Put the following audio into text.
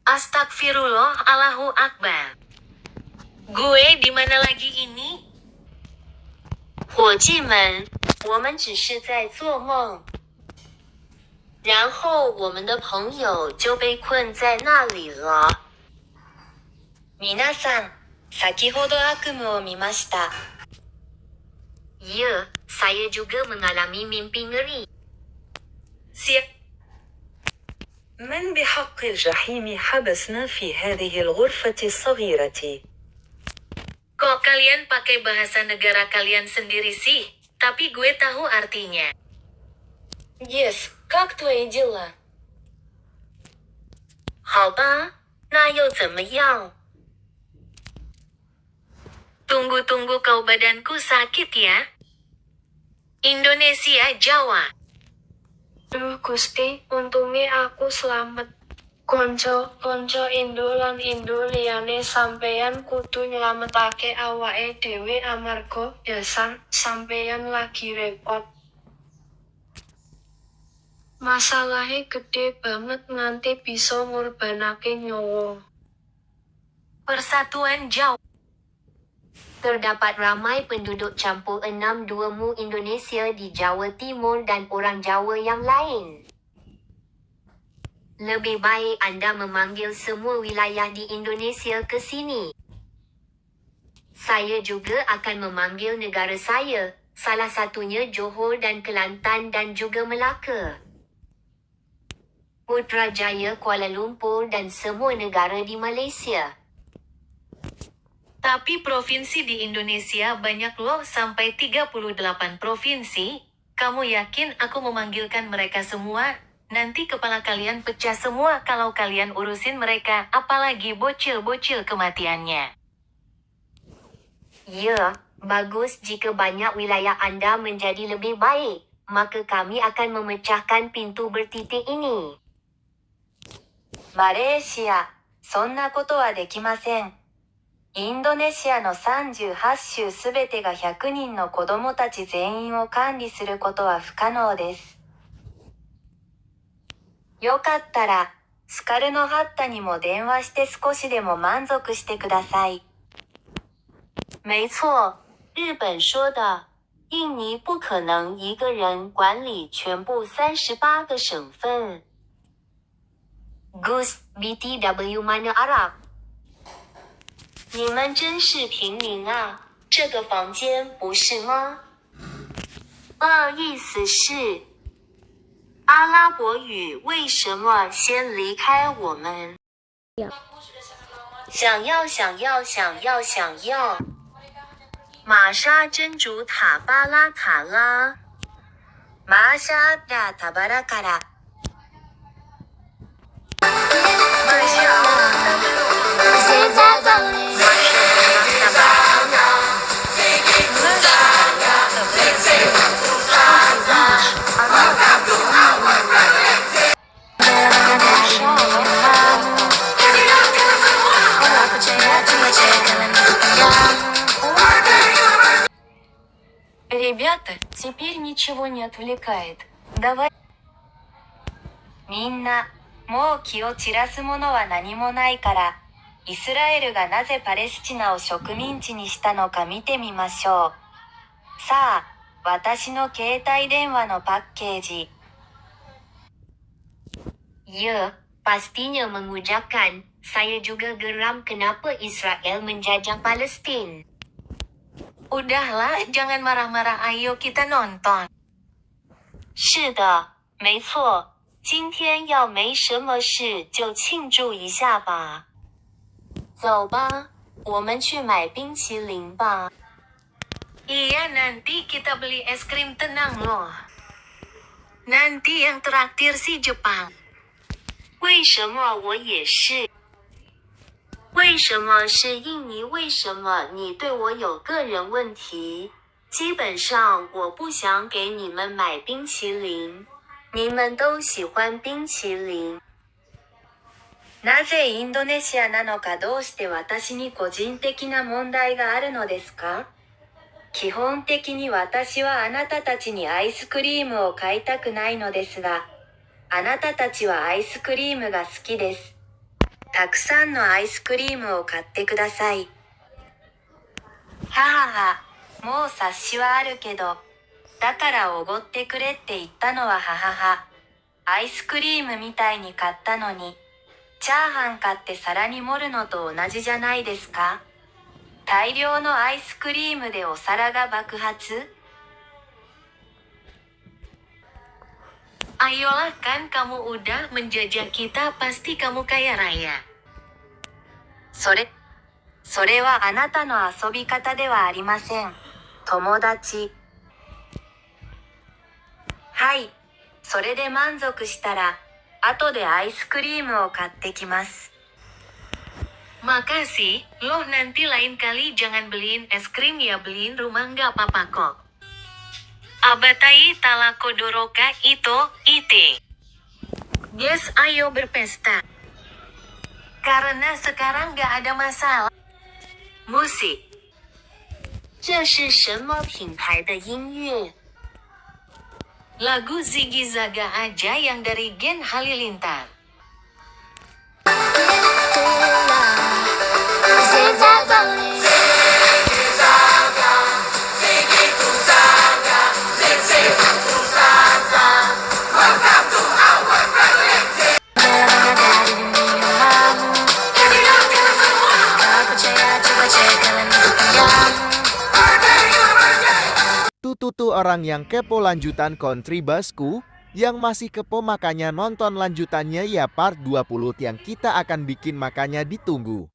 Astagfirullah, Allahu Akbar. Gue di mana lagi ini? 伙计们，我们只是在做梦。然后我们的朋友就被困在那里了。皆さん、先ほど悪夢を見ました。Ya, saya juga mengalami mimpi ngeri. من بحق الجحيم حبسنا في هذه الغرفة الصغيرة. Kok kalian pakai bahasa negara kalian sendiri sih? Tapi gue tahu artinya. Yes, как твои дела? 好吧，那又怎么样？Tunggu, kau badanku sakit ya? Indonesia, Jawa. Duh Gusti, untungnya aku selamat. Konco Indo lan Indo liyane sampeyan kudu nyelametake awake dhewe amarga dasar sampeyan lagi repot. Masalahe gede banget nganti bisa ngorbanake nyawa. Persatuan Jawa. Terdapat ramai penduduk campur 62mu Indonesia di Jawa Timur dan orang Jawa yang lain. Lebih baik Anda memanggil semua wilayah di Indonesia ke sini. Saya juga akan memanggil negara saya, salah satunya Johor dan Kelantan dan juga Melaka. Putrajaya, Kuala Lumpur dan semua negara di Malaysia. Tapi provinsi di Indonesia banyak loh, sampai 38 provinsi. Kamu yakin aku memanggilkan mereka semua? Nanti kepala kalian pecah semua kalau kalian urusin mereka, apalagi bocil-bocil kematiannya. Ya, bagus jika banyak wilayah Anda menjadi lebih baik, maka kami akan memecahkan pintu bertitik ini. Malaysia, そんなことはできません。インドネシアの38州すべてが100人の子供たち全員を管理することは不可能です。よかったら、スカルノハッタにも電話して少しでも満足してください。没错，日本说的，印尼不可能一个人管理全部38个省份。Gus, BTW mana Arab？ 你们真是平民啊，这个房间不是吗？意思是，阿拉伯语为什么先离开我们？想要。玛莎真主塔巴拉卡拉。玛莎的塔巴拉卡拉。Ребята, теперь ничего не отвлекает. Давай. みんな、もう気を散らすものは何もないから、イスラエルがなぜパレスチナを植民地にしたのか見てみましょう。さあ、私の携帯電話のパッケージ。Ya, pastinya mengujakan. Saya juga geram kenapa Israel menjajah Palestin. Udahlah, jangan marah-marah, ayo kita nonton. 是的，没错。今天要没什么事就庆祝一下吧。走吧，我们去买冰淇淋吧。Iya, nanti kita beli es krim, tenang loh. Nanti yang traktir si Jepang. 为什么我也是？为什么是印尼？为什么你对我有个人问题？基本上我不想给你们买冰淇淋。你们都喜欢冰淇淋。なぜインドネシアなのか、どうして私に個人的な問題があるのですか？基本的に私はあなたたちにアイスクリームを買いたくないのですが、あなたたちはアイスクリームが好きです。たくさんのアイスクリームを買ってください。ははは、もう察しはあるけど、だからおごってくれって言ったのはははは。アイスクリームみたいに買ったのに、チャーハン買って皿に盛るのと同じじゃないですか？大量のアイスクリームでお皿が爆発？ Ayolah kan kamu udah menjajah kita pasti kamu kaya raya. それはあなたの遊び方ではありません。友達。はい。それで満足したら、後でアイスクリームを買ってきます。Makasih, loh nanti lain kali jangan beliin es krim ya beliin rumah nggak apa-apa kok. Abatai talako doroka ito, ite. Yes, ayo berpesta. Karena sekarang nggak ada masalah. Musik. 这是什么品牌的音乐？ Lagu Ziggy Zaga aja yang dari Gen Halilintar. Tutu orang yang kepo lanjutan Kontribasku, yang masih kepo makanya nonton lanjutannya ya part 20 yang kita akan bikin makanya ditunggu.